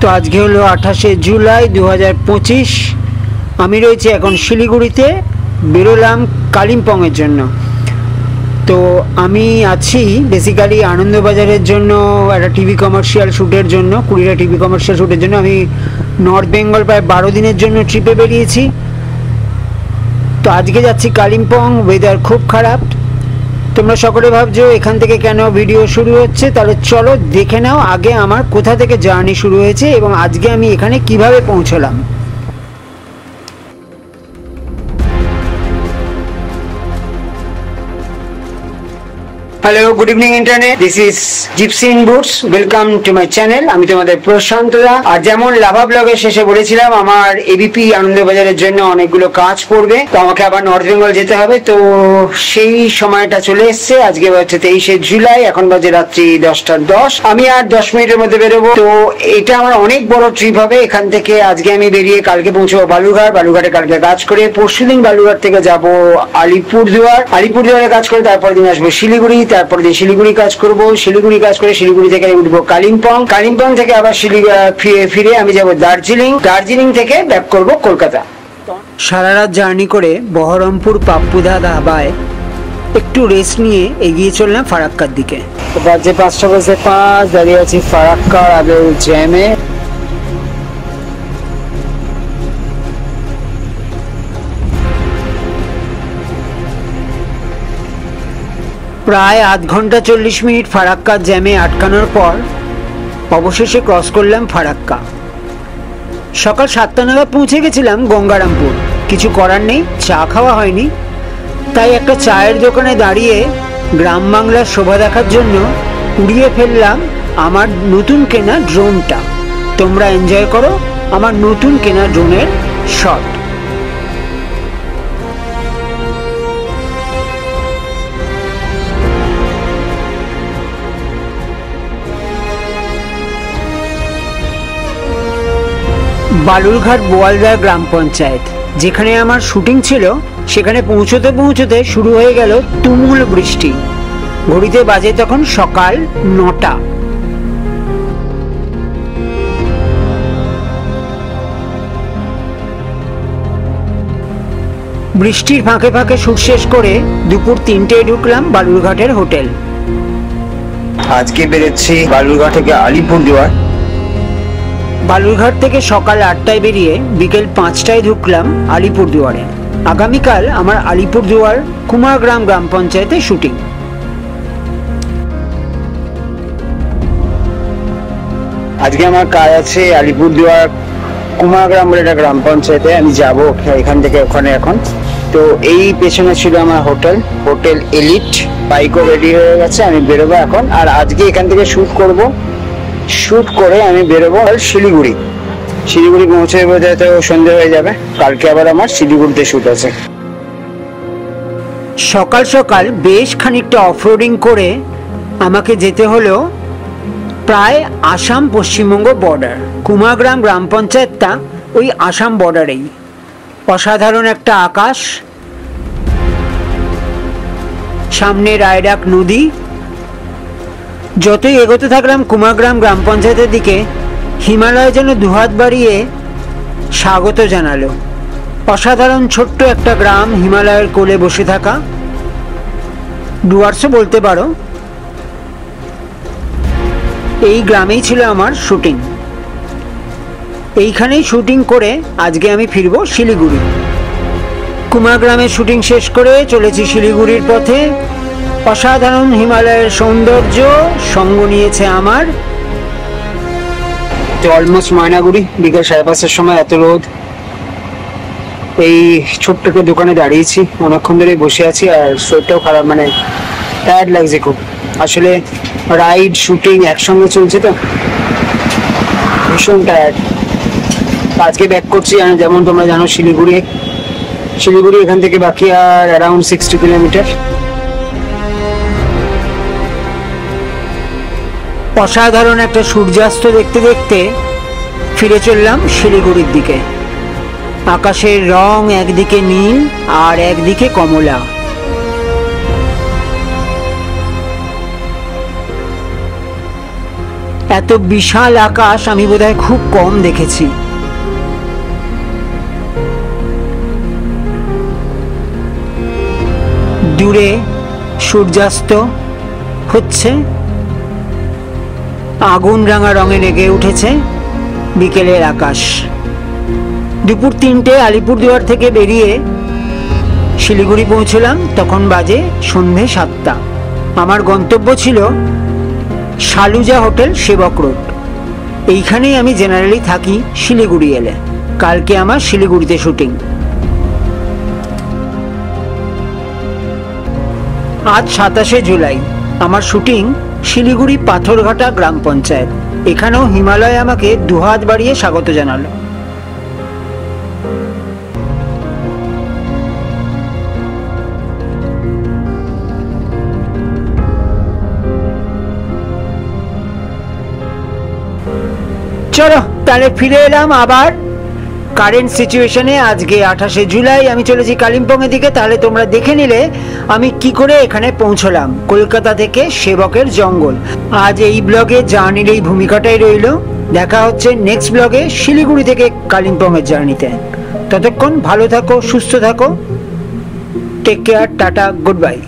তো আজকে হলো 28শে জুলাই 2025। আমি রয়েছি এখন শিলিগুড়িতে, বেরোলাম কালিম্পংয়ের জন্য। তো আমি আছি বেসিক্যালি আনন্দবাজারের জন্য, একটা টিভি কমার্শিয়াল শ্যুটের জন্য, 20টা টিভি কমার্শিয়াল শ্যুটের জন্য আমি নর্থ বেঙ্গল প্রায় 12 দিনের জন্য ট্রিপে বেরিয়েছি। তো আজকে যাচ্ছি কালিম্পং। ওয়েদার খুব খারাপ। তোমরা সকলে ভাবছো এখান থেকে কেন ভিডিও শুরু হচ্ছে, তাহলে চলো দেখে নাও আগে আমার কোথা থেকে জার্নি শুরু হয়েছে এবং আজকে আমি এখানে কিভাবে পৌঁছলাম। Hello, good evening internet. This is Gypsy in Boots. Welcome to my channel. আমি তোমাদের প্রশান্ত দা। আর যেমন লাভা ব্লগের শেষে বলেছিলাম, আমার এবিপি আনন্দবাজারের জন্য অনেকগুলো কাজ পড়বে, তো আমাকে আবার নর্থ বেঙ্গল যেতে হবে। তো সেই সময়টা চলে এসছে। আজকে হচ্ছে 23শে জুলাই, এখন বাজে রাত্রি 10:10। আমি আর 10 মিনিটের মধ্যে বেরোবো। তো এটা আমার অনেক বড় ট্রিপ হবে। এখান থেকে আজকে আমি বেরিয়ে কালকে পৌঁছবো বালুরঘাট। বালুরঘাটে কালকে কাজ করে পরশুদিন বালুরঘাট থেকে যাব আলিপুরদুয়ার। আলিপুরদুয়ারে কাজ করে তারপর দিন আসবো শিলিগুড়ি। তারপর দিয়ে শিলিগুড়ি কাজ করব। শিলিগুড়ি কাজ করে শিলিগুড়ি থেকে উঠবো কালিম্পং। কালিম্পং থেকে আবার ফিরে আমি যাব দার্জিলিং। দার্জিলিং থেকে ব্যাক করব কলকাতা। সারা রাত জার্নি করে বহরমপুর পাপ্পুদা ধাবায় একটু রেস্ট নিয়ে এগিয়ে চললাম ফারাক্কার দিকে। বাজে 5:05, দাঁড়িয়ে আছি ফারাক্কার আগে জ্যামে। প্রায় আধ ঘন্টা 40 মিনিট ফারাক্কার জ্যামে আটকানোর পর অবশেষে ক্রস করলাম ফারাক্কা। সকাল 7টা নাগাদ পৌঁছে গেছিলাম গঙ্গারামপুর। কিছু করার নেই, চা খাওয়া হয়নি, তাই একটা চায়ের দোকানে দাঁড়িয়ে গ্রাম বাংলার শোভা দেখার জন্য উড়িয়ে ফেললাম আমার নতুন কেনা ড্রোনটা। তোমরা এনজয় করো আমার নতুন কেনা ড্রোনের শট। বালুরঘাট বোয়ালদার গ্রাম পঞ্চায়েত, যেখানে আমার শুটিং ছিল, সেখানে পৌঁছতে পৌঁছতে শুরু হয়ে গেল তুমুল বৃষ্টি। ঘড়িতে বাজে তখন সকাল 9টা। বৃষ্টির ফাঁকে ফাঁকে শুট শেষ করে দুপুর 3টেয় ঢুকলাম বালুরঘাটের হোটেল। আজকে বেরোচ্ছি বালুরঘাট থেকে আলিপুরদুয়ার। বালুরঘাট থেকে সকাল 8টায় বেরিয়ে বিকেল 5টায় ঢুকলাম আলিপুরদুয়ারে। আগামীকাল আমার আলিপুরদুয়ার কুমারগ্রাম গ্রাম পঞ্চায়েতে শুটিং। আজকে আমার কাজ আছে আলিপুরদুয়ার কুমারগ্রাম বলে একটা গ্রাম পঞ্চায়েতে। আমি যাব এখান থেকে ওখানে এখন। তো এই পেছনে ছিল আমার হোটেল এলিট। বাইকও রেডি হয়ে গেছে, আমি বেরোবো এখন। আর আজকে এখান থেকে শুট করব। শুট করে আমি বেরোবো শিলিগুড়ি পৌঁছে বোঝাতে সন্ধ্যে হয়ে যাবে। কালকে আবার আমার শিলিগুড়িতে শুট আছে। সকাল সকাল বেশ খানিকটা অফরোডিং করে আমাকে যেতে হলো প্রায় আসাম পশ্চিমবঙ্গ বর্ডার। কুমারগ্রাম গ্রাম পঞ্চায়েতটা ওই আসাম বর্ডারেই। অসাধারণ একটা আকাশ, সামনে রায়ডাক নদী। যতই এগোতে থাকলাম কুমারগ্রাম গ্রাম পঞ্চায়েতের দিকে, হিমালয় যেন দুহাত বাড়িয়ে স্বাগত জানালো। অসাধারণ ছোট্ট একটা গ্রাম, হিমালয়ের কোলে বসে থাকা। ডুয়ার্সও বলতে পারো। এই গ্রামেই ছিল আমার শুটিং। এইখানেই শুটিং করে আজকে আমি ফিরবো শিলিগুড়ি। কুমারগ্রামের শুটিং শেষ করে চলেছি শিলিগুড়ির পথে। অসাধারণ হিমালয়ের সৌন্দর্য সঙ্গ নিয়েছে আমার। তো অলমোস্ট ময়নাগুড়ি। বিকেল 5:30-এর সময়, এত রোদ। এই ছোট্ট একটা দোকানে দাঁড়িয়েছি, অনেকক্ষণ ধরে বসে আছি। আর শরীরটাও খারাপ, মানে টায়ার্ড লাগছে খুব। আসলে রাইড শুটিং একসঙ্গে চলছে তো ভীষণ টায়ার্ড। আজকে ব্যাক করছি, যেমন তোমরা জানো শিলিগুড়ি এখান থেকে বাকি আর অ্যারাউন্ড 60 কিলোমিটার। অসাধারণ একটা সূর্যাস্ত দেখতে দেখতে ফিরে চললাম শিলিগুড়ির দিকে। আকাশের রং একদিকে নীল আর একদিকে কমলা। এত এত বিশাল আকাশ আমি বোধহয় খুব কম দেখেছি। দূরে সূর্যাস্ত হচ্ছে, আগুন রাঙা রঙে লেগে উঠেছে বিকেলের আকাশ। দুপুর 3টে আলিপুরদুয়ার থেকে বেরিয়ে শিলিগুড়ি পৌঁছলাম, তখন বাজে সন্ধে 7টা। আমার গন্তব্য ছিল সালুজা হোটেল, সেবক রোড। এইখানেই আমি জেনারেলি থাকি শিলিগুড়ি এলে। কালকে আমার শিলিগুড়িতে শুটিং। আজ 27শে জুলাই। আমার শুটিং শিলিগুড়ি পাথরঘাটা গ্রাম পঞ্চায়েত। এখানেও হিমালয় আমাকে দুহাত বাড়িয়ে স্বাগত জানালো। চলো তাহলে ফিরে এলাম আবার কারেন্ট সিচুয়েশনে। আজকে 28শে জুলাই, আমি চলেছি কালিম্পং এর দিকে। তাহলে তোমরা দেখে নিলে আমি কি করে এখানে পৌঁছলাম, কলকাতা থেকে সেবকের জঙ্গল। আজ এই ব্লগে জার্নির এই ভূমিকাটাই রইল। দেখা হচ্ছে নেক্সট ব্লগে শিলিগুড়ি থেকে কালিম্পং এর জার্নিতে। ততক্ষণ ভালো থাকো, সুস্থ থাকো, take care, tata, good by.